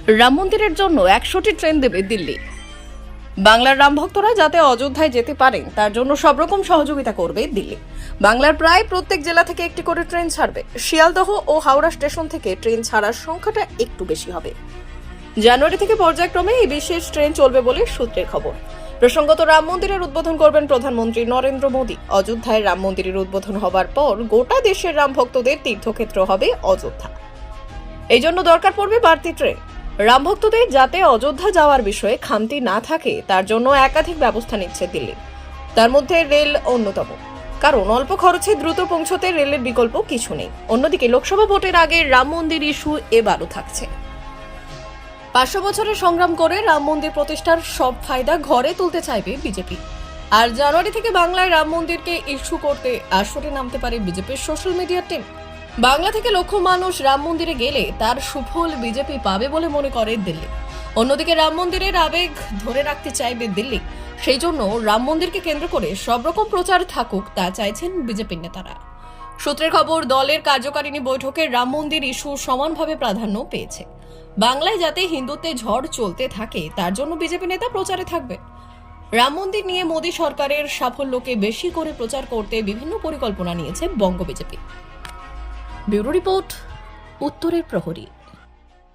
রাম মন্দিরের জন্য 100টি ট্রেন দেবে দিল্লি। বাংলার রাম ভক্তরা যাতে অযোধ্যায় যেতে পারেন তার জন্য সব রকম সহযোগিতা করবে দিল্লি। বাংলার প্রায় প্রত্যেক জেলা থেকে একটি করে ট্রেন ছাড়বে। শিয়ালদহ ও হাওড়া স্টেশন থেকে ট্রেন ছাড়ার সংখ্যাটা একটু বেশি হবে। জানুয়ারি থেকে পর্যায়ক্রমে এই বিশেষ ট্রেন চলবে বলে সূত্রের খবর। প্রসঙ্গত, রাম মন্দিরের উদ্বোধন করবেন প্রধানমন্ত্রী নরেন্দ্র মোদী। অযোধ্যায় রাম মন্দিরের উদ্বোধন হবার পর গোটা দেশের রাম ভক্তদের তীর্থক্ষেত্র হবে অযোধ্যা। এই জন্য দরকার পড়বে বাড়তি ট্রেন। রাম ভক্তদের যাতে অযোধ্যা যাওয়ার বিষয়ে খামতি না থাকে তার জন্য একাধিক ব্যবস্থা নিচ্ছে দিল্লি। তার মধ্যে রেল অন্যতম, কারণ অল্প খরচে দ্রুত পৌঁছতে রেলের বিকল্প কিছু নেই। অন্যদিকে লোকসভা ভোটের আগে রাম মন্দির ইস্যু এবারও থাকছে। 500 বছরের সংগ্রাম করে রাম মন্দির প্রতিষ্ঠার সব ফায়দা ঘরে তুলতে চাইবে বিজেপি। আর জানুয়ারি থেকে বাংলায় রাম মন্দিরকে ইস্যু করতে আসরে নামতে পারে বিজেপির সোশ্যাল মিডিয়া টিম। বাংলা থেকে লক্ষ মানুষ রাম মন্দিরে গেলে তার সুফল বিজেপি পাবে বলে মনে করে দিল্লি। অন্যদিকে রাম মন্দিরের আবেগ ধরে রাখতে চাইবে দিল্লি। সেই জন্য রাম মন্দিরকে কেন্দ্র করে সব রকম প্রচার থাকুক তা চাইছেন বিজেপির নেতারা। সূত্রের খবর, দলের কার্যকারিণী বৈঠকে রাম মন্দির ইস্যু সমানভাবে প্রাধান্য পেয়েছে। বাংলায় যাতে হিন্দুত্বের ঝড় চলতে থাকে তার জন্য বিজেপি নেতা প্রচারে থাকবে। রাম মন্দির নিয়ে মোদী সরকারের সাফল্যকে বেশি করে প্রচার করতে বিভিন্ন পরিকল্পনা নিয়েছে বঙ্গ বিজেপি। ব্যুরো রিপোর্ট, উত্তরের প্রহরী।